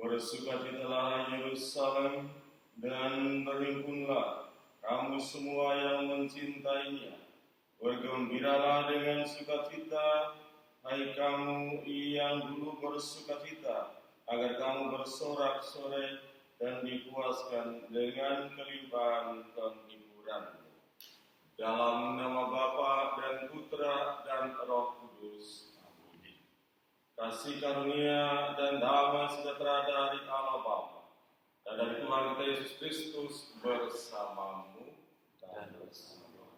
Bersukacitalah Yerusalem dan berhimpunlah kamu semua yang mencintainya. Bergembiralah dengan sukacita, hai kamu yang dulu bersukacita, agar kamu bersorak-sorai dan dipuaskan dengan kelimpahan penghiburan. Dalam nama Bapa dan Putra dan Roh Kudus. Kasih karunia dan damai sejahtera dari Allah Bapa dan dari Tuhan kita Yesus Kristus bersamamu dan bersamamu.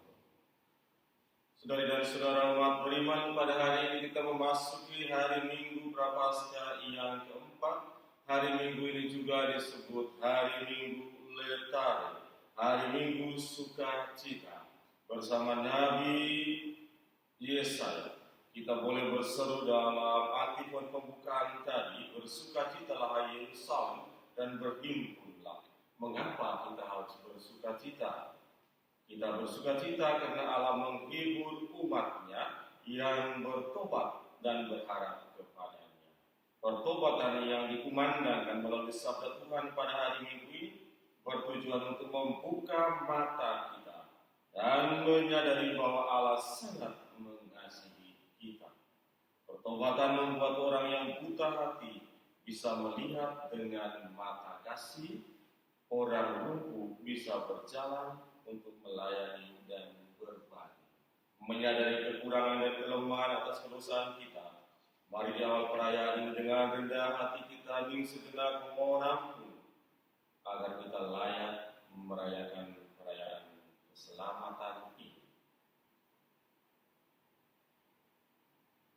Saudari dan saudara umat beriman, pada hari ini kita memasuki hari Minggu Prapaskah yang keempat. Hari Minggu ini juga disebut hari Minggu Letare, hari Minggu Sukacita. Bersama Nabi Yesaya, kita boleh berseru dalam antifon pembukaan tadi, bersukacitalah hai Yerusalem dan berhimpunlah. Mengapa kita harus bersukacita? Kita bersukacita karena Allah menghibur umatnya yang bertobat dan berharap kepadanya. Pertobatan yang dikumandangkan melalui sabda Tuhan pada hari Minggu ini bertujuan untuk membuka mata kita dan menyadari bahwa Allah sangat mengasihi kita. Pertobatan membuat orang yang buta hati bisa melihat dengan mata kasih, orang lumpuh bisa berjalan untuk melayani dan berbagi. Menyadari kekurangan dan kelemahan atas kedosaan kita, mari di awal perayaan ini dengan rendah hati kita ingin sejenak memohon ampun agar kita layak merayakan perayaan keselamatan ini.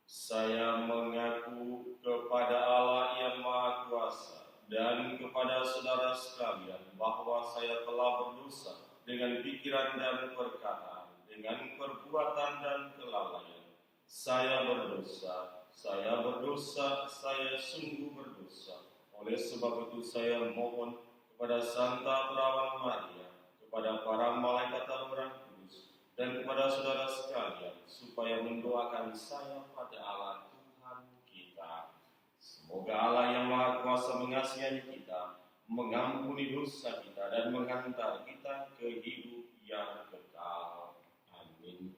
Saya mengaku kepada Allah yang Maha Kuasa dan kepada saudara sekalian bahwa saya telah berdosa dengan pikiran dan perkataan, dengan perbuatan dan kelalaian. Saya berdosa, saya sungguh berdosa. Oleh sebab itu saya mohon kepada Santa Perawan Maria, kepada para malaikat dan orang kudus, dan kepada saudara sekalian, supaya mendoakan saya pada Allah Tuhan kita. Semoga Allah yang Maha Kuasa mengasihi kita, mengampuni dosa kita, dan menghantar kita ke hidup yang kekal. Amin.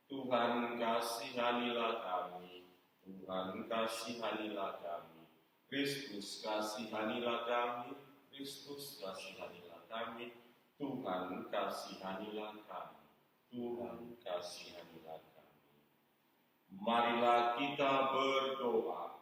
Tuhan kasihanilah kami, Tuhan kasihanilah kami, Kristus kasihanilah kami, Kristus kasihanilah kami, Tuhan kasihanilah kami, Tuhan kasihanilah kami. Marilah kita berdoa.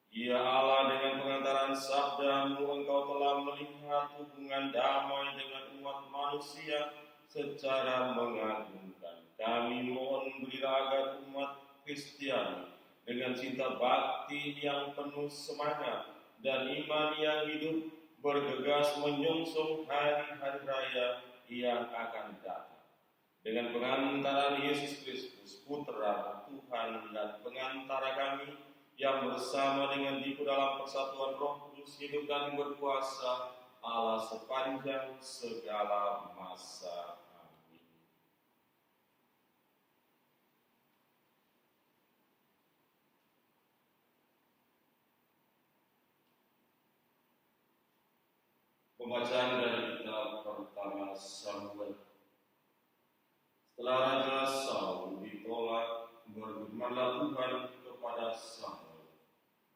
Ya Allah, dengan pengantaran sabda-Mu Engkau telah melihat hubungan damai dengan umat manusia secara mengagumkan. Kami mohon berilah agar umat Kristiani dengan cinta bakti yang penuh semangat dan iman yang hidup bergegas menyongsong hari-hari raya yang akan datang. Dengan pengantaran Yesus Kristus, Putra Tuhan dan pengantara kami, yang bersama dengan Dia dalam persatuan Roh Kudus hidup dan berkuasa Allah sepanjang segala masa. Amin. Pembacaan dari kitab pertama Samuel. Setelah Raja Saul ditolak, berfirmanlah Tuhan kepada Samuel,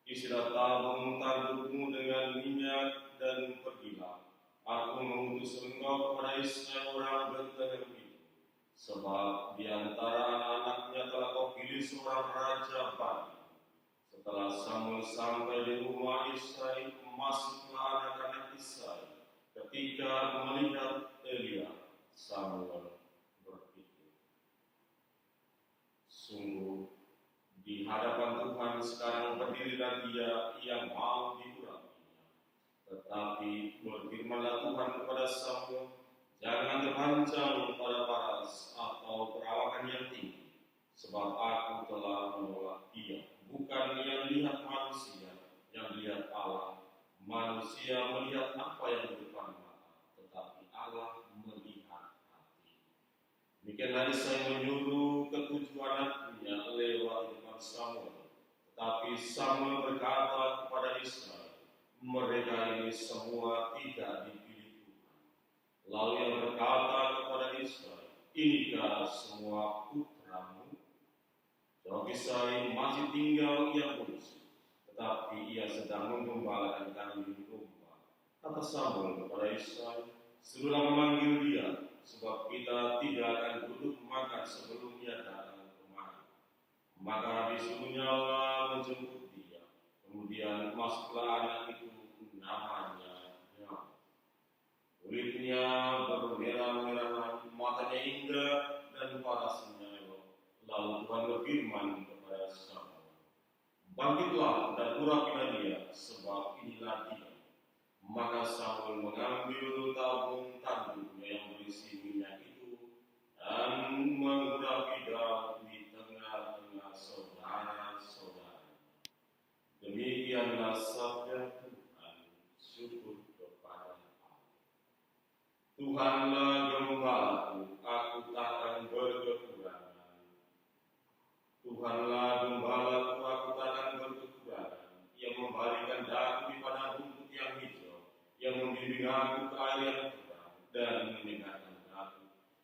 isilah tabung tandukmu dengan minyak dan pergilah. Aku mengutus engkau kepada Israel orang Betlehem itu, sebab di antara anak-anaknya telah kau pilih seorang raja bagi. Setelah Samuel sampai di rumah Israel, masuklah anak-anak Israel. Ketika melihat Elia, Samuel berpikir, sungguh di hadapan Tuhan sekarang berdirilah dia yang mau diurapinya. Tetapi berfirmanlah Tuhan kepada Samuel, jangan terpancang pada paras atau perawakan yang tinggi, sebab aku telah menolak dia. Bukan yang lihat manusia, yang lihat Allah. Manusia melihat apa yang di depan mata, tetapi Allah melihat hati. Demikianlah saya menyuruh ketujuh anaknya lewat Samuel. Tetapi Samuel berkata kepada Israel, mereka ini semua tidak dipilih Tuhan. Lalu yang berkata kepada Isai, inikah semua putramu? Jawab Isai, masih tinggal ia bungsu, tetapi ia sedang menggembalakan kambing domba. Kata Samuel kepada Isai, suruhlah memanggil dia, sebab kita tidak akan duduk makan sebelum ia datang kemari. Maka disuruhnya Allah menjemput dia. Kemudian masuklah anak itu, namanya Nyam. Kulitnya bermerah-merahan, matanya indah dan parasnya elok. Lalu Tuhan berfirman kepada Samuel, bangkitlah dan urapilah dia, sebab inilah dia. Maka Samuel mengambil tabung tanduknya yang berisi minyak itu dan mengurapi Daud di tengah-tengah saudara-saudara. Demikianlah sabda Tuhan. Syukur kepada Allah. Tuhanlah gembalaku, aku takkan berkekurangan. Tuhanlah gembalaku, aku takkan berkekurangan. Ia memberikan daku di padang rumput yang hijau, yang membimbing aku ke air yang tenang dan menyegarkan aku,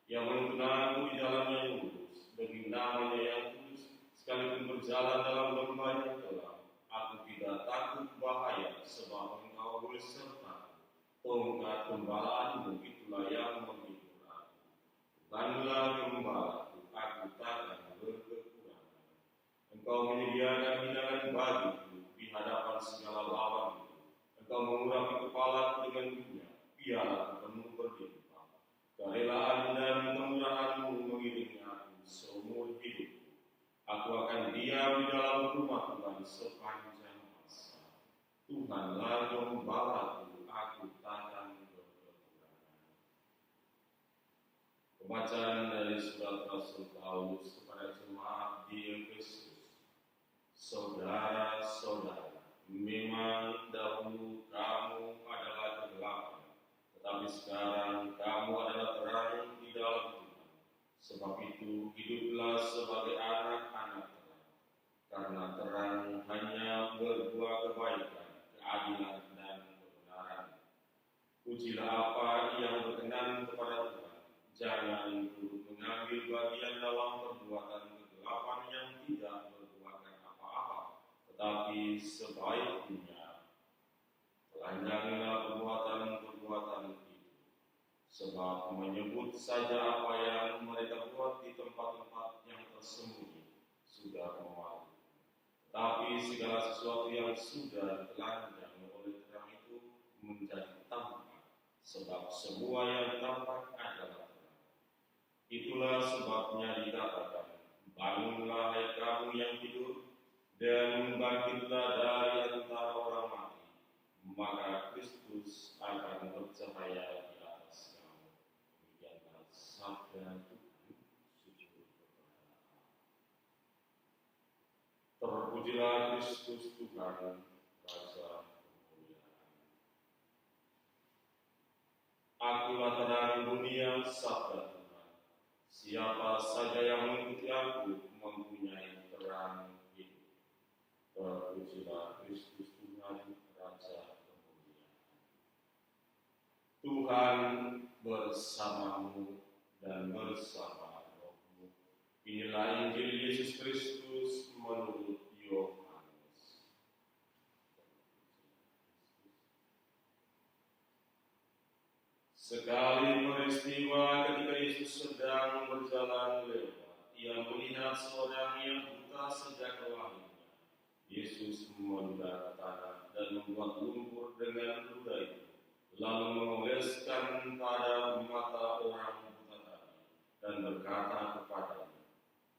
yang menuntun aku di jalan yang lurus demi namanya yang kudus. Sekalipun berjalan dalam lembah yang gelap, aku tidak takut bahaya, sebab Engkau bersertaku. Tongkat gembalaanmu itulah yang menghibur aku. Tuhanlah gembalaku, aku takkan berkekurangan. Engkau menyediakan hidangan bagiku di hadapan segala lawanku. Engkau mengurapi kepalaku dengan minyak, pialaku penuh berlimpah. Kerelaan dan kemurahan-Mu mengiringi aku seumur hidupku. Aku akan diam di dalam rumah Tuhan sepanjang masa. Tuhanlah gembalaku, aku takkan berkekurangan. Pembacaan dari surat Rasul Paulus kepada jemaat di Efesus. Saudara-saudara, memang dahulu kamu adalah kegelapan, tetapi sekarang kamu adalah terang di dalam Tuhan. Sebab itu hiduplah sebagai anak-anak terang, karena terang hanya berbuah kebaikan, keadilan dan kebenaran. Pujilah apa yang berkenan kepada Tuhan. Jangan turut mengambil bagian dalam perbuatan kegelapan yang tidak berbuahkan apa-apa, tetapi sebaiknya telanjangilah perbuatan-perbuatan itu. Sebab menyebut saja apa yang mereka buat di tempat-tempat yang tersembunyi sudah memalukan. Tetapi segala sesuatu yang sudah ditelanjangi oleh terang itu menjadi tampak, sebab semua yang tampak adalah terang. Itulah sebabnya dikatakan, bangunlah hai kamu yang tidur, dan bangkitlah dari antara orang mati, maka Kristus akan bercahaya di atas kamu. Demikianlah sabda Tuhan. Syukur kepada Allah. Terpujilah Kristus Tuhan, Raja kemuliaan. Akulah terang dunia, sabda Tuhan. Siapa saja yang mengikuti aku mempunyai terang hidup. Terpujilah Kristus Tuhan, Raja kemuliaan. Tuhan bersamamu dan bersama rohmu. Inilah Injil Yesus Kristus menurut Yohanes. Sekali peristiwa ketika Yesus sedang berjalan lewat, ia melihat seorang yang buta sejak lahirnya. Yesus menunda ke tanah dan membuat lumpur dengan ludah itu, lalu mengoleskan pada mata orang buta tadi, dan berkata kepadanya,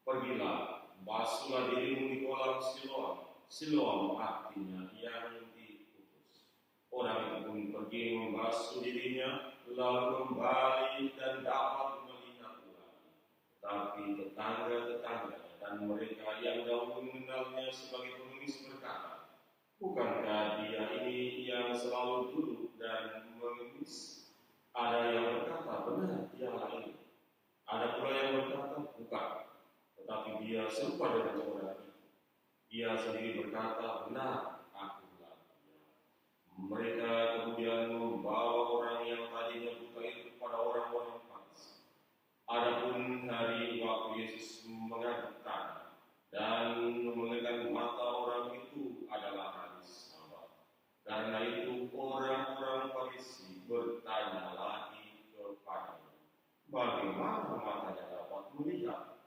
pergilah, basuhlah dirimu di kolam Siloam. Siloam artinya yang diutus. Orang itu pun pergi membasuh dirinya, lalu kembali dan dapat melihat lagi. Tapi tetangga-tetangga dan mereka yang dahulu mengenalnya sebagai pengemis berkata, bukankah dia ini yang selalu duduk dan mengemis? Ada yang berkata, benar, dialah ini. Ada pula yang berkata, bukan, tetapi dia serupa dengan orang itu. Ia sendiri berkata, benar, akulah dia. Mereka kemudian membawa orang yang tadinya buta itu kepada orang-orang Farisi. Adapun hari waktu Yesus mengangkat tangan dan mengenakan mata orang itu adalah hari Sabat. Karena itu orang-orang Farisi bertanya lagi kepadanya, bagaimana matanya dapat melihat?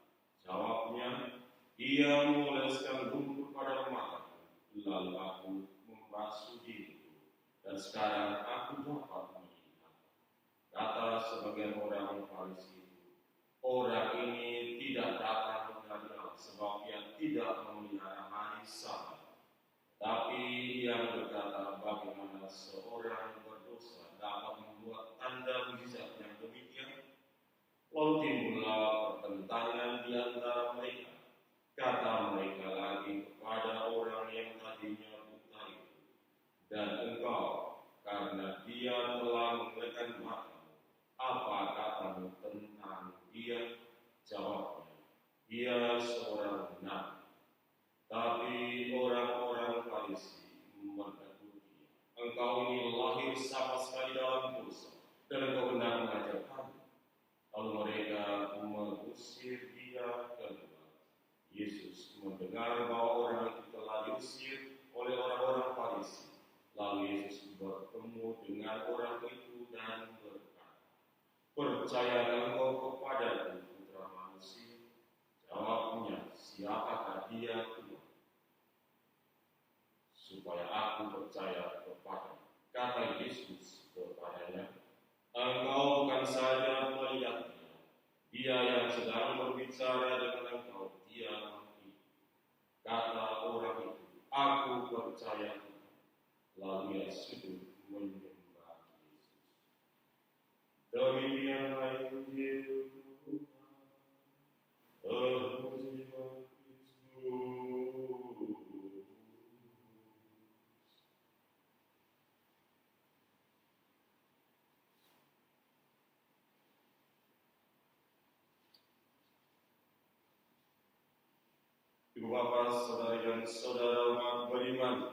Jawabnya, ia mengoleskan lumpur pada mataku, lalu aku membasuh diriku, dan sekarang aku dapat melihat. Kata sebagian orang Farisi itu, orang ini tidak datang dari Allah sebab ia tidak memelihara hari Sabat. Tapi yang berkata, bagaimana seorang berdosa dapat membuat tanda mujizat yang demikian? Lalu timbullah pertentangan di antara mereka. Kata mereka lagi kepada orang yang tadinya buta itu, dan engkau, karena dia telah mengenakan matamu, apa katamu tentang dia? Jawabnya, dia seorang nabi. Tapi orang-orang Farisi menegur dia, engkau ini lahir sama sekali dalam dosa, dan engkau benar mengajar kami. Lalu mereka mengusir dia keluar. Yesus mendengar bahwa orang itu telah diusir oleh orang-orang Farisi. Lalu Yesus bertemu dengan orang itu dan berkata, percayalah engkau kepadaku, putra manusia? Jawabnya, siapakah dia Tuhan? Supaya aku percaya kepadanya. Kata Yesus kepadanya, engkau bukan saja melihatnya, dia yang sedang berbicara dengan engkau, dia mati. Kata orang itu, aku percaya Tuhan. Lalu ia sujud menyembah Yesus. Demikianlah Injil Tuhan. Terpujilah Kristus. Ibu Bapak, saudari dan saudara umat beriman,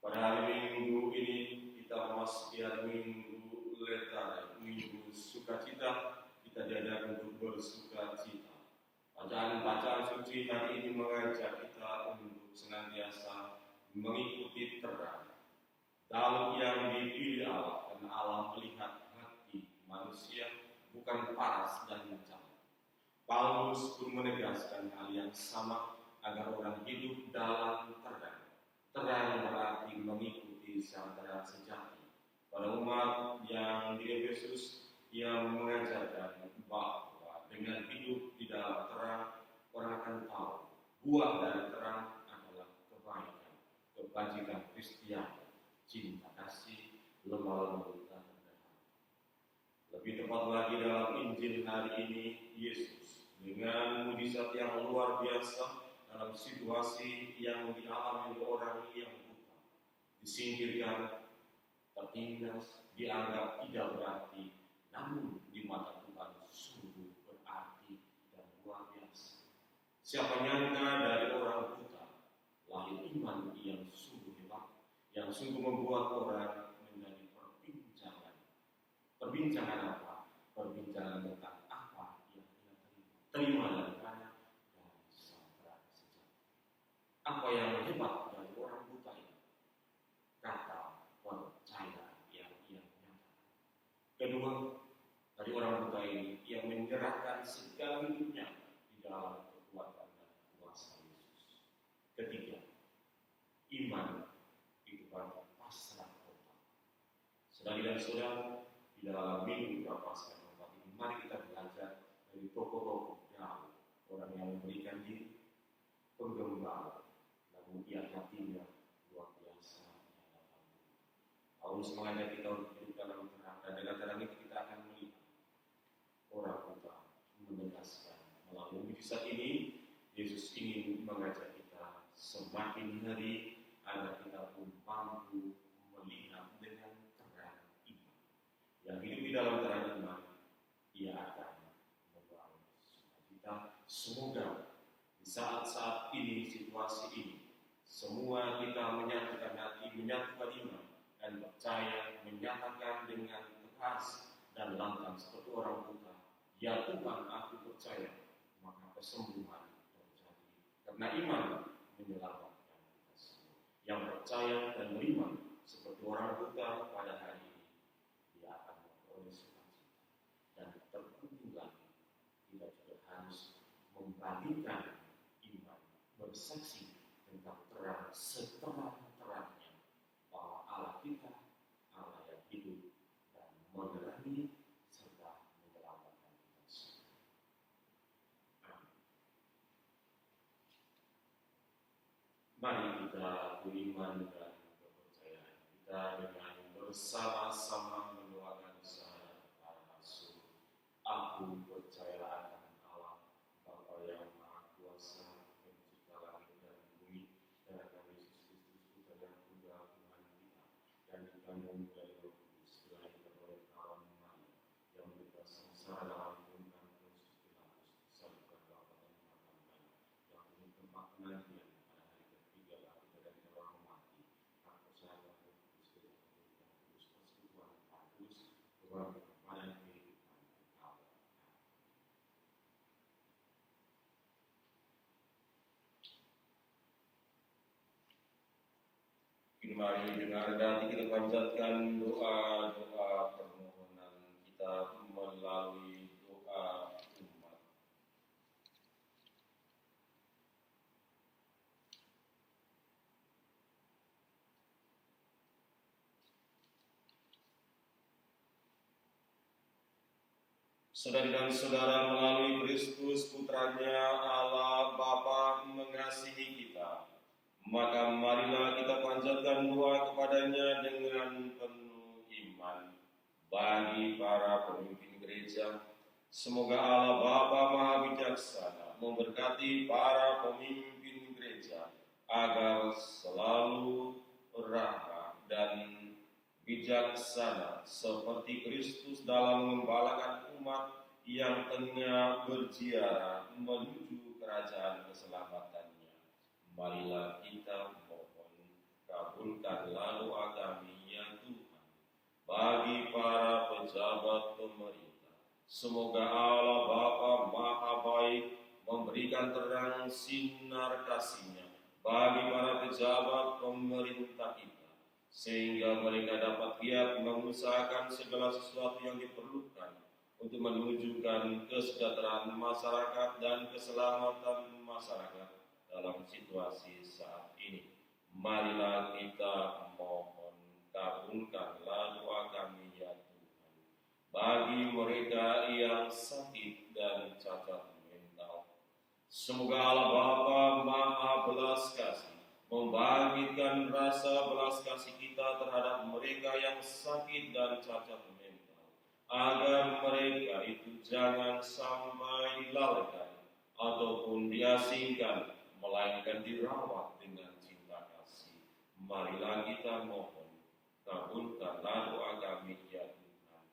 pada hari Minggu ini kita memasuki hari Minggu Letare, Minggu Sukacita. Kita diajak untuk bersukacita. Bacaan suci hari ini mengajak kita untuk senantiasa mengikuti terang, dalam yang dipilih Allah, karena Allah melihat hati manusia bukan paras dan mencari. Paulus pun menegaskan hal yang sama, agar orang hidup dalam terang. Terang berarti mengikuti sang terang sejati. Pada umat yang di Efesus, ia mengajarkan bahwa dengan hidup di dalam terang, orang akan tahu buah dari terang adalah kebaikan, kebajikan Kristiani, cinta kasih, lemah lembut dan rendah hati. Lebih tepat lagi dalam Injil hari ini, Yesus dengan mujizat yang luar biasa dalam situasi yang dialami oleh orang yang buta, disingkirkan, tertindas, dianggap tidak berarti, namun di mata Tuhan sungguh berarti dan luar biasa. Siapa nyangka dari orang buta lahir iman yang sungguh hebat, yang sungguh membuat orang menjadi perbincangan. Perbincangan apa? Perbincangan tentang apa yang ia terima dari mana? Dari sang terang sejati. Apa yang hebat dari orang buta ini? Kata percaya yang ia nyatakan. Kedua, dari orang buta ini, ia menyerahkan segala hidupnya di dalam kekuatan dan kuasa Yesus. Ketiga, iman itu berarti pasrah total. Saudari dan saudara, di dalam minggu Prapaskah ini, mari kita belajar dari tokoh-tokoh Daud, orang yang memberikan diri, penggembala, namun ia hatinya luar biasa. Paulus mengajak kita untuk hidup dalam terang, dan dengan terang itu kita akan melihat orang buta menegaskan melalui mujizat ini. Yesus ingin mengajak kita semakin hari agar kita pun mampu melihat dengan terang iman. Yang hidup di dalam terang iman, ia akan membawa sukacita. Semoga di saat-saat ini, situasi ini, semua kita menyatukan hati, menyatukan iman, dan percaya, menyatakan dengan tegas dan lantang seperti orang buta, ya Tuhan, aku percaya, maka kesembuhan terjadi. Karena iman menyelamatkan kita semua. Yang percaya dan beriman seperti orang buta pada hari ini, dia akan memperoleh sukacita. Dan terpenting lagi, kita juga harus membagikan iman, bersaksi tentang terang seterang-terangnya bahwa Allah kita, Allah yang hidup dan menerangi serta menyelamatkan kita semua. Amin. Mari kita beriman dan kepercayaan kita dengan bersama-sama mendoakan syahadat para rasul. Aku percaya akan Allah, Bapa yang Maha Kuasa, Pencipta langit dan bumi, dan akan Yesus Kristus, Putra yang tunggal Tuhan kita, yang dikandung dari Roh Kudus, dilahirkan oleh kawan Maria, yang menderita sengsara dalam pembunuhan Pontius Pilatus, disalibkan, wafat dan dimakamkan, yang punya tempat penantian pada hari ketiga bangkit dari orang mati. Aku percaya Roh Kudus, Gereja Katolik yang kudus, persekutuan yang kudus, kepada kehidupan kekal. Mari dengan rendah hati kita panjatkan doa-doa permohonan kita melalui doa umat. Saudari dan saudara, melalui Kristus Putranya, Allah Bapa mengasihi kita. Maka marilah kita panjatkan doa kepadanya dengan penuh iman. Bagi para pemimpin gereja, semoga Allah Bapa Maha Bijaksana memberkati para pemimpin gereja agar selalu ramah dan bijaksana seperti Kristus dalam mengembalakan umat yang tengah berziarah menuju kerajaan keselamatannya. Marilah kita mohon, kabulkanlah doa kami ya Tuhan. Bagi para pejabat pemerintah, semoga Allah Bapa Maha Baik memberikan terang sinar kasih-Nya bagi para pejabat pemerintah kita, sehingga mereka dapat giat mengusahakan segala sesuatu yang diperlukan untuk menunjukkan kesejahteraan masyarakat dan keselamatan masyarakat dalam situasi saat ini. Marilah kita mohon, kabulkanlah doa kami ya Tuhan. Bagi mereka yang sakit dan cacat mental, semoga Allah Bapa Maha Belas Kasih membangkitkan rasa belas kasih kita terhadap mereka yang sakit dan cacat mental, agar mereka itu jangan sampai dilalaikan ataupun diasingkan, melainkan dirawat dengan cinta kasih. Marilah kita mohon, kabulkanlah doa kami ya Tuhan.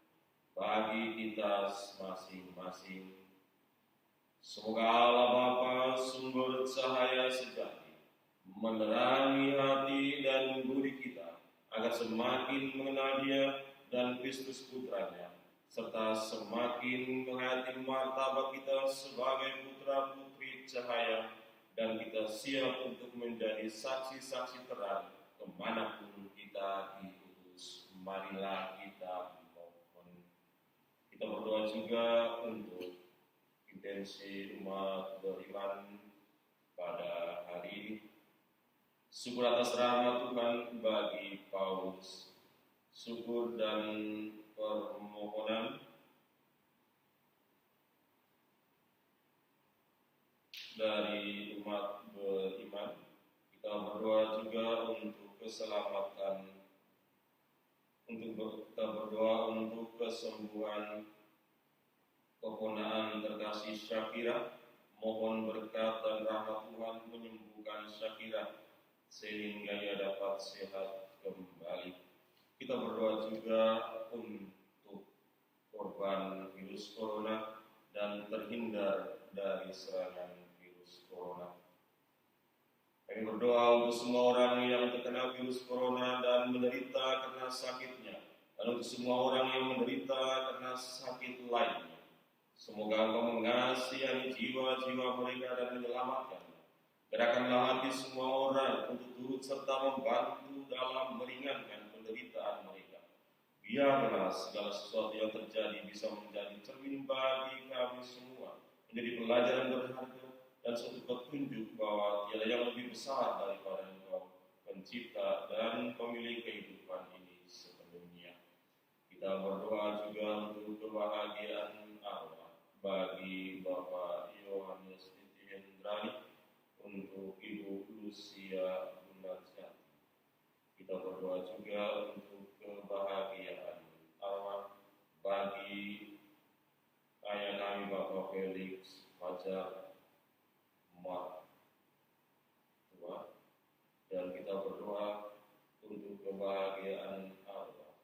Bagi kita masing-masing, semoga Allah Bapa sumber cahaya sejati menerangi hati dan budi kita, agar semakin mengenal Dia dan Kristus Putranya, serta semakin menghayati martabat kita sebagai putra-putri cahaya, dan kita siap untuk menjadi saksi-saksi terang kemanapun kita diutus. Marilah kita mohon. Kita berdoa juga untuk intensi umat beriman pada hari ini. Syukur atas rahmat Tuhan bagi Paulus. Syukur dan permohonan dari umat beriman. Kita berdoa juga untuk keselamatan, kita berdoa untuk kesembuhan keponaan terkasih Syakira. Mohon berkat dan rahmat Tuhan menyembuhkan Syakira sehingga ia dapat sehat kembali. Kita berdoa juga untuk korban virus corona dan terhindar dari serangan virus corona. Kami berdoa untuk semua orang yang terkena virus corona dan menderita karena sakitnya, dan untuk semua orang yang menderita karena sakit lainnya. Semoga Engkau mengasihani jiwa-jiwa mereka dan menyelamatkannya. Gerakkanlah hati semua orang untuk turut serta membantu dalam meringankan penderitaan mereka. Biarlah segala sesuatu yang terjadi bisa menjadi cermin bagi kami semua, menjadi pelajaran berharga dan suatu petunjuk bahwa tiada yang lebih besar daripada Engkau, pencipta dan pemilik kehidupan ini sepenuhnya. Kita berdoa juga untuk kebahagiaan arwah bagi Bapak Yohanes Titi Hendrani, untuk Ibu Lucia Gunarjati. Kita berdoa juga untuk kebahagiaan arwah bagi ayah kami Bapak Felix Fajar Tua, dan kita berdoa untuk kebahagiaan arwah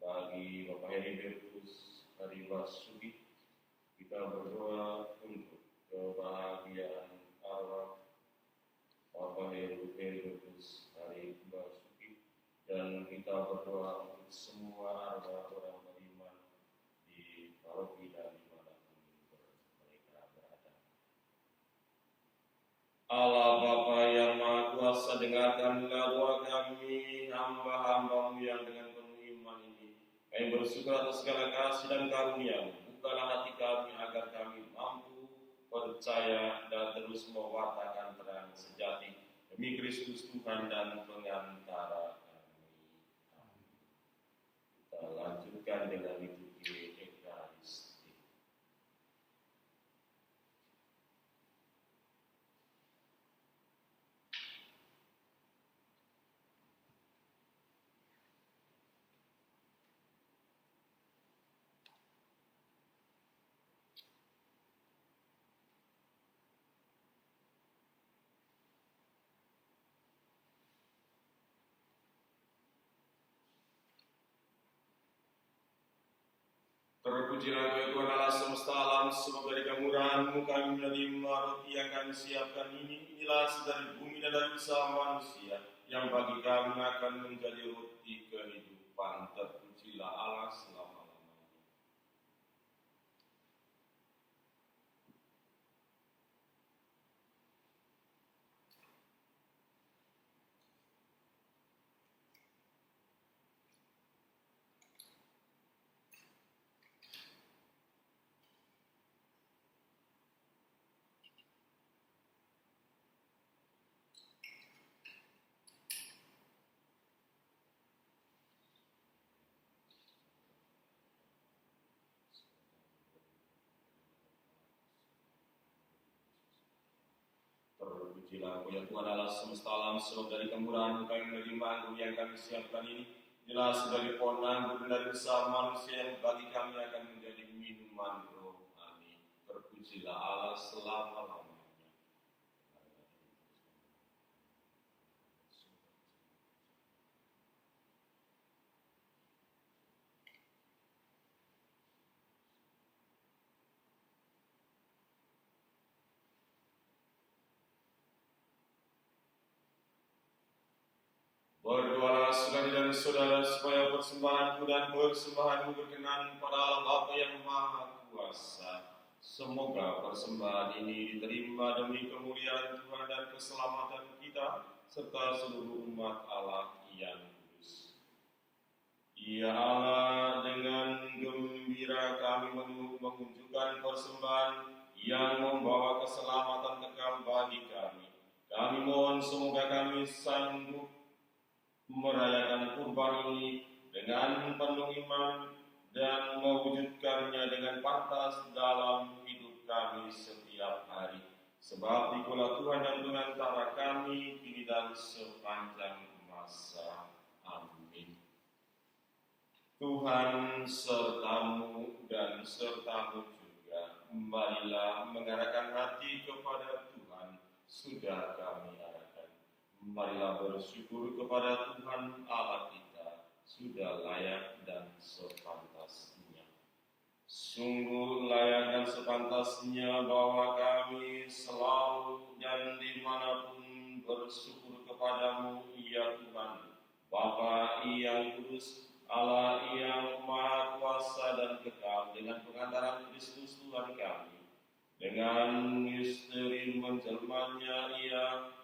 bagi Bapak Heribertus Haribasuki. Kita berdoa untuk kebahagiaan arwah Bapak Heribertus Haribasuki, dan kita berdoa untuk semua arwah orang beriman di paroki dan dimanapun mereka berada. Allah Bapa yang Maha Kuasa, dengarkanlah doa kami, hamba-hambamu yang dengan penuh iman ini. Kami bersyukur atas segala kasih dan karunia-Mu. Bukalah hati kami agar kami mampu percaya dan terus mewartakan terang sejati demi Kristus Tuhan dan pengantara kami. Amin. Kita lanjutkan dengan liturgi Ekaristi. Terpujilah Engkau Tuhan Allah semesta alam, semoga dari kemurahan-Mu kami menerima roti yang kami siapkan ini. Inilah dari bumi dan dari usaha manusia, yang bagi kami akan menjadi roti kehidupan. Terpujilah Allah selama-lamanya. Terpujilah Engkau ya Tuhan Allah semesta alam, semoga dari kemurahan-Mu kami menerima anggur yang kami siapkan ini. Inilah sebagai pohon anggur dari usaha manusia, yang bagi kami akan menjadi minuman rohani. Terpujilah Allah selama-lamanya. Berdoalah saudara-saudara supaya persembahanku dan persembahanmu berkenan pada Allah Bapa yang Maha Kuasa. Semoga persembahan ini diterima demi kemuliaan Tuhan dan keselamatan kita, serta seluruh umat Allah yang kudus. Ya Allah, dengan gembira kami menunjukkan persembahan yang membawa keselamatan kekal bagi kami. Kami mohon semoga kami sanggup merayakan kurban ini dengan penuh iman dan mewujudkannya dengan pantas dalam hidup kami setiap hari. Sebab Dikulah Tuhan dan pengantara kami kini dan sepanjang masa. Amin. Tuhan sertamu dan sertamu juga. Marilah mengarahkan hati kepada Tuhan, sudah kami arahkan. Marilah bersyukur kepada Tuhan Allah kita, sudah layak dan sepantasnya. Sungguh layak dan sepantasnya bahwa kami selalu dan dimanapun bersyukur kepadamu, ya Tuhan, Bapa yang kudus, Allah yang maha kuasa dan kekal, dengan pengantaran Kristus Tuhan kami. Dengan misteri menjelmanya Ia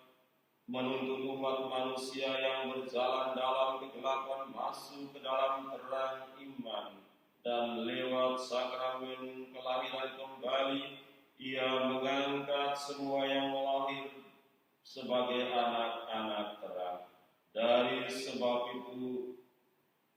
menuntun umat manusia yang berjalan dalam kegelapan masuk ke dalam terang iman, dan lewat sakramen kelahiran kembali Ia mengangkat semua yang lahir sebagai anak-anak terang. Dari sebab itu,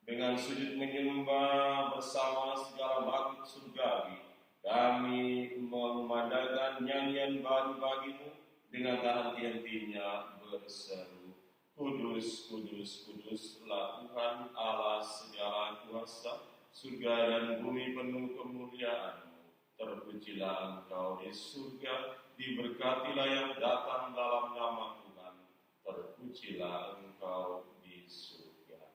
dengan sujud menyembah bersama segala makhluk surgawi, kami memandangkan nyanyian baru bagimu dengan tak henti-hentinya berseru, Kudus, kudus, kuduslah Tuhan Allah segala kuasa, surga dan bumi penuh kemuliaan-Mu. Terpujilah Engkau di surga, diberkatilah yang datang dalam nama Tuhan. Terpujilah Engkau di surga.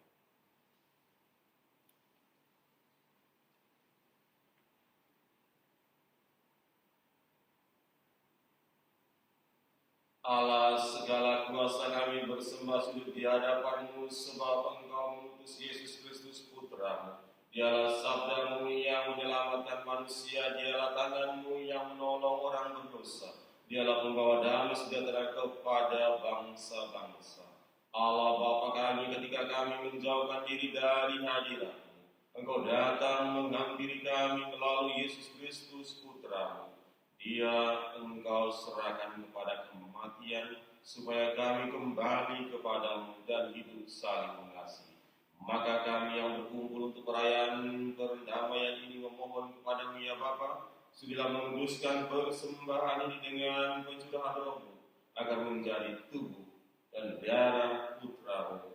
Allah segala kuasa, kami bersembah sujud di hadapan-Mu, sebab Engkau mengutus Yesus Kristus Putra-Mu. Dialah sabda-Mu yang menyelamatkan manusia, dialah tangan-Mu yang menolong orang berdosa, dialah pembawa damai sejahtera kepada bangsa-bangsa. Allah Bapa kami, ketika kami menjauhkan diri dari hadirat-Mu, Engkau datang menghampiri kami melalui Yesus Kristus Putra-Mu. Dia Engkau serahkan kepada kematian, supaya kami kembali kepadamu dan hidup saling mengasihi. Maka kami yang berkumpul untuk perayaan perdamaian ini memohon kepadamu ya Bapa, sudilah menguduskan persembahan ini dengan pencurahan Roh-Mu, agar menjadi tubuh dan darah Putra-Mu.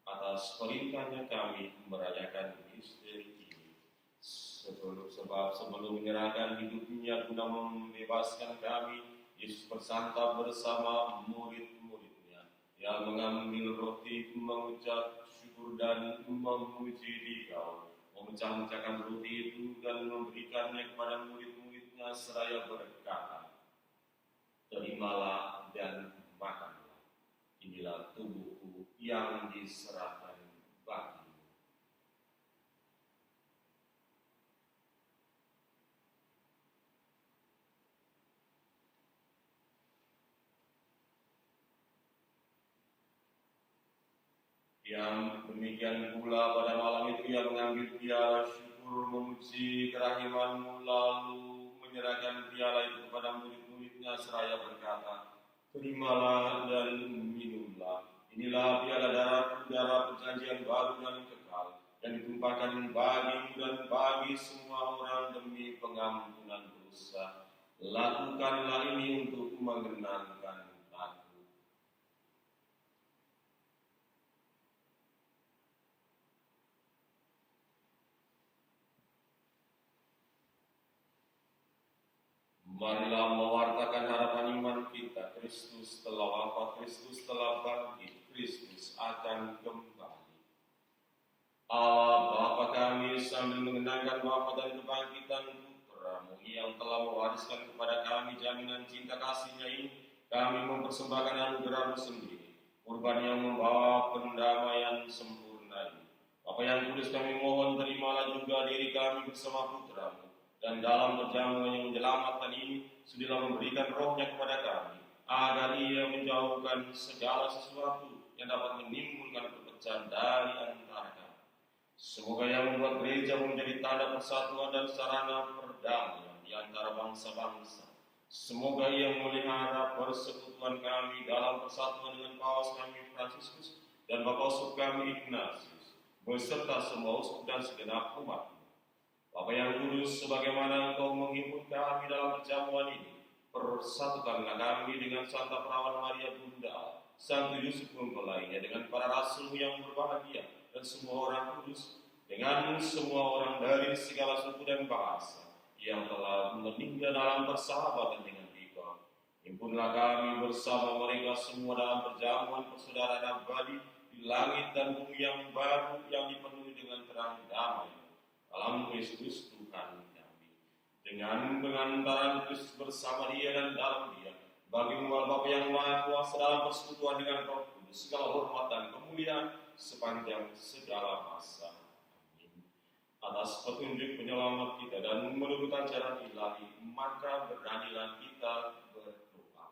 Atas perintahnya kami merayakan misteri ini. Sebelum menyerahkan hidupnya guna membebaskan kami, Yesus bersantap bersama murid-muridnya. Dia mengambil roti, mengucap syukur dan memuji Dikau, memecah-mecahkan roti itu dan memberikannya kepada murid-muridnya seraya berkata, Terimalah dan makanlah. Inilah tubuhku yang diserahkan bagimu. Yang demikian pula pada malam itu Ia mengambil piala syukur, memuji kerahiman-Mu, lalu menyerahkan piala itu kepada murid-muridnya seraya berkata, Terimalah dan minumlah. Inilah piala darah perjanjian baru dan kekal, yang ditumpahkan bagimu dan bagi semua orang demi pengampunan dosa. Lakukanlah ini untuk mengenangkan Aku. Marilah mewartakan harapan iman kita. Kristus telah wafat, Kristus telah bangkit, Kristus akan kembali. Allah Bapa kami, sambil mengenangkan wafat dan kebangkitan Putra-Mu yang telah mewariskan kepada kami jaminan cinta kasih-Nya ini, kami mempersembahkan anugerah-Mu sendiri, kurban yang membawa pendamaian sempurna ini. Bapa yang kudus, kami mohon terimalah juga diri kami bersama Putra-Mu, dan dalam perjamuan yang menyelamatkan ini, sudilah memberikan Roh-Nya kepada kami, agar Ia menjauhkan segala sesuatu yang dapat menimbulkan perpecahan dari antara kami. Semoga yang membuat gereja menjadi tanda persatuan dan sarana perdamaian di antara bangsa-bangsa. Semoga Ia memelihara persekutuan kami dalam persatuan dengan Paus kami Fransiskus dan Bapak Uskup kami Ignatius, beserta semua uskup dan segenap umat. Bapa yang kudus, sebagaimana Engkau menghimpun kami dalam perjamuan ini, persatukanlah kami dengan Santa Perawan Maria Bunda, Santo Yusuf mempelainya, dengan para rasul yang berbahagia, dan semua orang kudus, dengan semua orang dari segala suku dan bahasa, yang telah meninggal dalam persahabatan dengan Dikau. Himpunlah kami bersama mereka semua dalam perjamuan persaudaraan abadi, di langit dan bumi yang baru, yang dipenuhi dengan terang damai, dalam Kristus Tuhan kami. Dengan pengantaran Kristus bersama Dia dan dalam Dia, bagi Bapa yang Maha Kuasa dalam persekutuan dengan Roh Kudus, segala hormat dan kemuliaan sepanjang segala masa. Amin. Atas petunjuk penyelamat kita dan menurut ajaran ilahi, maka beranilah kita berdoa.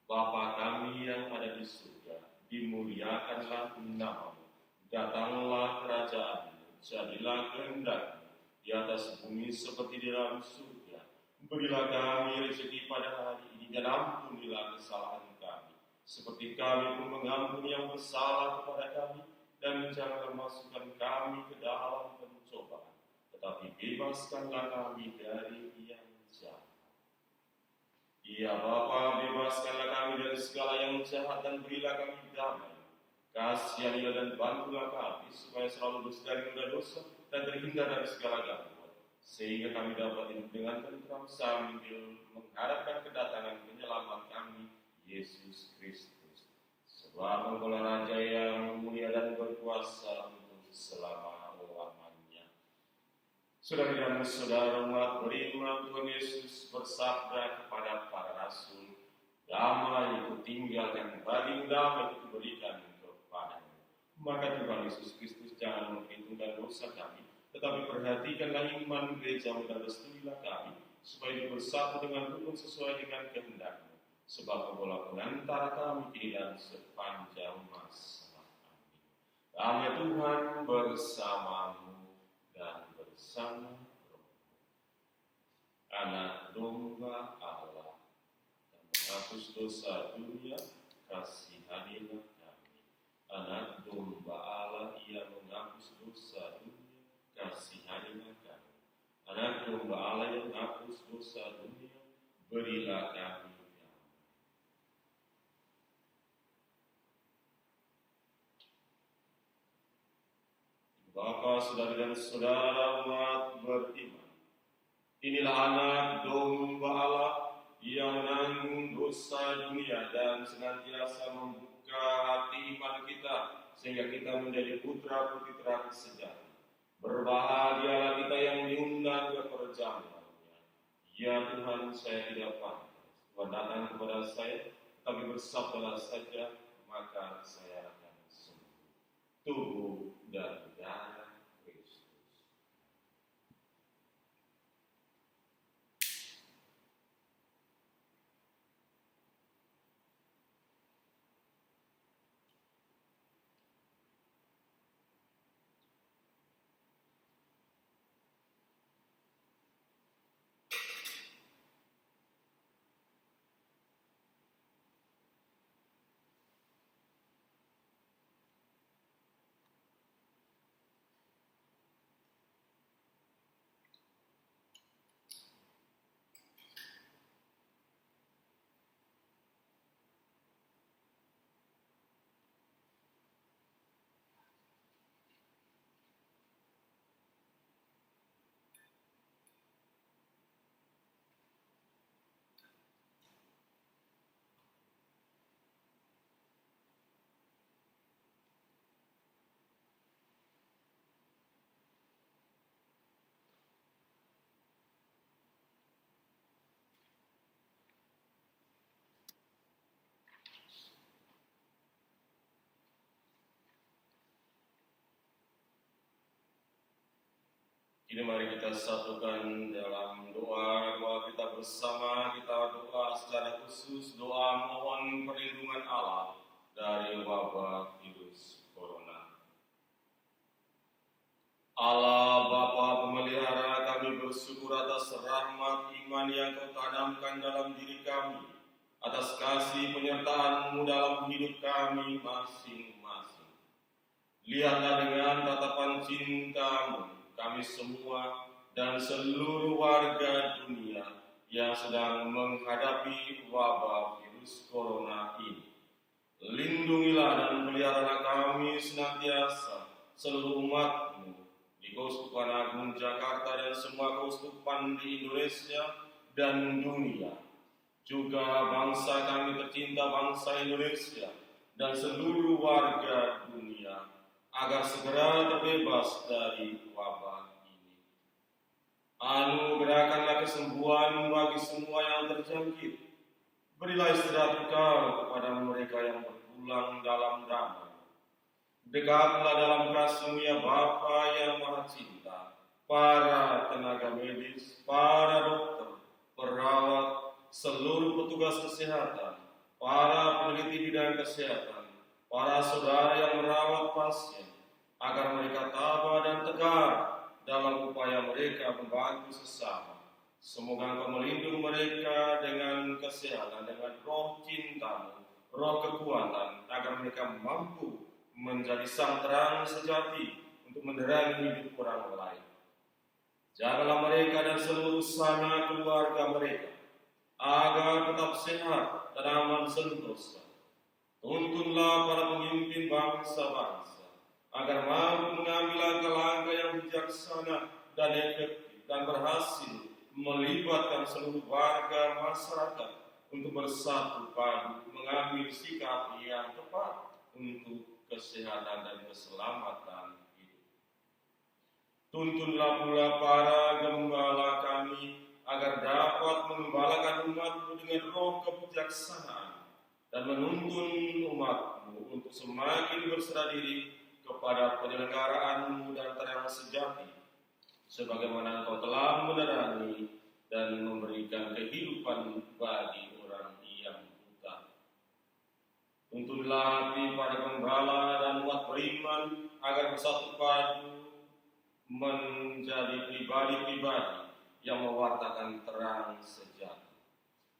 Bapa kami yang ada di surga, dimuliakanlah namamu. Datanglah kerajaan-Mu, jadilah kehendak-Mu di atas bumi seperti di dalam surga. Berilah kami rezeki pada hari ini dan ampunilah kesalahan kami, seperti kami pun mengampuni yang bersalah kepada kami, dan janganlah masukkan kami ke dalam pencobaan, tetapi bebaskanlah kami dari yang jahat. Ya Bapa, bebaskanlah kami dari segala yang jahat dan berilah kami damai. Kasihanilah dan bantulah kami supaya selalu bersih dari noda dosa dan terhindar dari segala gangguan, sehingga kami dapat hidup dengan tentram sambil mengharapkan kedatangan penyelamat kami, Yesus Kristus. Sebab Engkaulah Raja yang mulia dan berkuasa untuk selama-lamanya. Saudara dan saudara, umat beriman, Tuhan Yesus bersabda kepada para rasul, damai itu tinggalkan bagimu, damai itu berikan kepadamu. Maka Tuhan Yesus Kristus jangan memperhitungkan dosa kami, tetapi perhatikanlah iman gereja-Mu dan restuilah kami, supaya bersatu dengan rukun sesuai dengan kehendak-Mu. Sebab Engkaulah pengantara kami kini dan sepanjang masa. Amin. Damai Tuhan bersamamu dan bersama rohmu. Anak domba Allah yang menghapus dosa dunia, kasihanilah kami. Anak domba Allah yang menghapus dosa dunia, kasihanilah kami. Anak domba Allah yang menghapus dosa dunia, berilah kami. Bapa, saudara dan saudara umat beriman, inilah anak domba Allah yang menanggung dosa dunia dan senantiasa membuka hati iman kita sehingga kita menjadi putra-putri terang sejati. Berbahagialah kita yang diundang ke perjamuannya. Ya Tuhan, saya tidak pantas Tuhan datang kepada saya, tapi bersabdalah saja, maka saya akan sembuh. Tubuh dan darah Kristus. Kini mari kita satukan dalam doa kita bersama. Kita doa secara khusus, doa mohon perlindungan Allah dari wabah virus corona. Allah Bapa pemelihara, kami bersyukur atas rahmat iman yang Kau tanamkan dalam diri kami, atas kasih penyertaan-Mu dalam hidup kami masing-masing. Lihatlah dengan tatapan cinta-Mu kami semua dan seluruh warga dunia yang sedang menghadapi wabah virus corona ini. Lindungilah dan peliharalah kami senantiasa, seluruh umat-Mu di Keuskupan Agung Jakarta dan semua keuskupan di Indonesia dan dunia. Juga bangsa kami tercinta, bangsa Indonesia dan seluruh warga dunia, agar segera terbebas dari wabah ini. Anugerahkanlah kesembuhan bagi semua yang terjangkit. Berilah istirahat Engkau kepada mereka mereka yang berpulang dalam damai. Dekatlah dalam kasih-Mu ya Bapa yang Maha Cinta, para tenaga medis, para dokter, perawat, seluruh petugas kesehatan, para peneliti bidang kesehatan, para saudara yang merawat pasien, agar mereka tabah dan tegar dalam upaya mereka membantu sesama. Semoga Engkau melindungi mereka dengan kesehatan, dengan roh cinta-Mu, roh kekuatan, agar mereka mampu menjadi sang terang sejati untuk menerangi hidup orang lain. Jagalah mereka dan seluruh sanak keluarga mereka, agar tetap sehat dan aman sentosa. Tuntunlah para pemimpin bangsa-bangsa, agar mampu mengambil langkah-langkah yang bijaksana dan efektif dan berhasil melibatkan seluruh warga masyarakat untuk bersatu padu mengambil sikap yang tepat untuk kesehatan dan keselamatan hidup. Tuntunlah pula para gembala kami agar dapat mengembalakan umat-Mu dengan roh kebijaksanaan dan menuntun umat-Mu untuk semakin berserah diri kepada penyelenggaraan-Mu dan terang sejati, sebagaimana Engkau telah menerangi dan memberikan kehidupan bagi orang yang buta. Tuntunlah hati para gembala dan umat beriman agar bersatu padu menjadi pribadi-pribadi yang mewartakan terang sejati.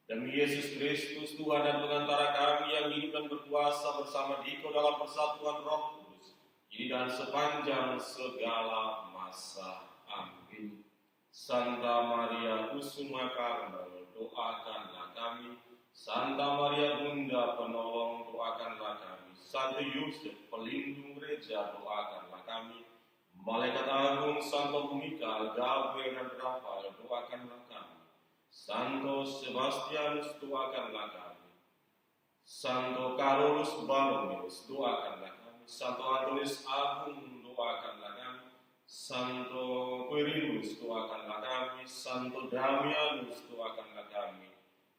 Demi Yesus Kristus, Tuhan dan pengantara kami yang hidup dan berkuasa bersama Dikau dalam persatuan Roh Kudus, ini dan sepanjang segala masa. Amin. Santa Maria Kusuma Karmel, doakanlah kami. Santa Maria Bunda Penolong, doakanlah kami. Santo Yusuf, pelindung gereja, doakanlah kami. Malaikat Agung Santo Mikael, Gabriel dan Rafael, doakanlah kami. Santo Sebastianus, doakanlah kami. Santo Carolus Baronius, doakanlah kami. Santo Antonius Agung, doakanlah kami. Santo Quirinus, doakanlah kami. Santo Damianus, doakanlah kami.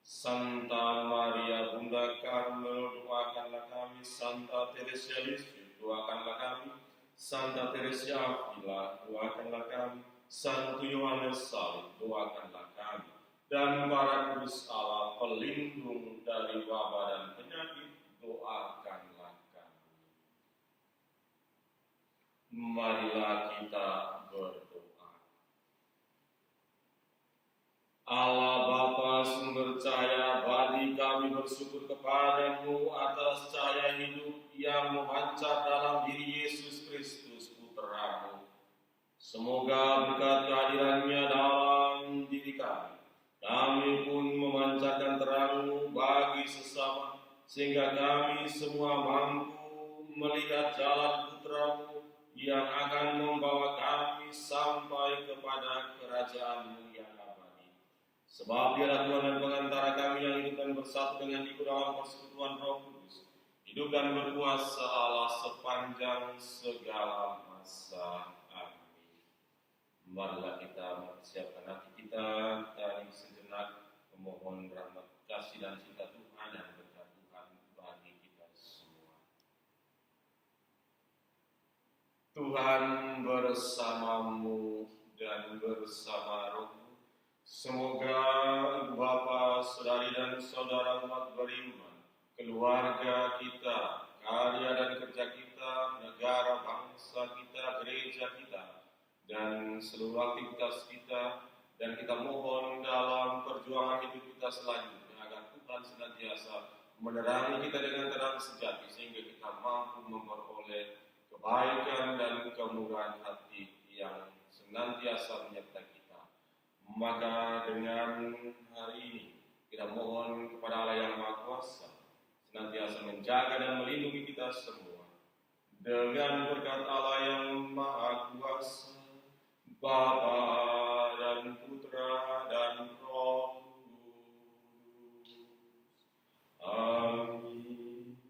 Santa Maria Bunda Karmel, doakanlah kami. Santa Teresia Lisieux, doakanlah kami. Santa Teresia Avila, doakanlah kami. Santo Yohanes Salib, doakanlah kami. Dan para kudus Allah, pelindung dari wabah dan penyakit, doakanlah kami. Marilah kita berdoa. Allah Bapa sumber cahaya abadi, kami bersyukur kepadamu atas cahaya hidup yang memancar dalam diri Yesus Kristus Putra-Mu. Semoga berkat kehadirannya dalam diri kami pun memancarkan terang-Mu bagi sesama, sehingga kami semua mampu melihat jalan Putra-Mu yang akan membawa kami sampai kepada kerajaan-Mu yang abadi. Sebab Dialah Tuhan dan pengantara kami yang hidup dan bersatu dengan Dikau dalam persekutuan Roh Kudus, hidup dan berkuasa Allah sepanjang segala masa. Amin. Marilah kita mempersiapkan hati kita dari sejenak memohon rahmat kasih dan cinta Tuhan dan berkat Tuhan bagi kita semua. Tuhan bersamamu dan bersama rohmu. Semoga Ibu Bapa, Saudari dan Saudara umat beriman, keluarga kita, karya dan kerja kita, negara, bangsa kita, gereja kita, dan seluruh aktivitas kita, dan kita mohon dalam perjuangan hidup kita selanjutnya agar Tuhan senantiasa menerangi kita dengan terang sejati, sehingga kita mampu memperoleh kebaikan dan kemurahan hati yang senantiasa menyertai kita. Maka dengan hari ini kita mohon kepada Allah yang Maha Kuasa senantiasa menjaga dan melindungi kita semua dengan berkat Allah yang Maha Kuasa, Bapa dan Putra dan Roh Kudus. Amin.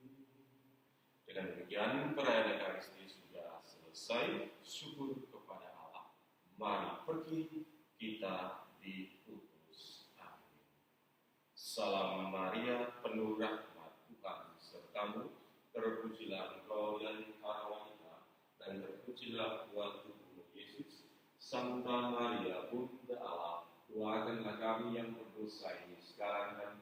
Dengan demikian perayaan Ekaristi sudah selesai. Syukur kepada Allah. Mari pergi, kita diutus. Amin. Salam Maria, penuh rahmat Tuhan serta kamu, terpujilah engkau yang para wanita, dan terpujilah buah tubuhmu Yesus. Santa Maria, Bunda Allah, doakanlah kami yang berdosa ini sekarang dan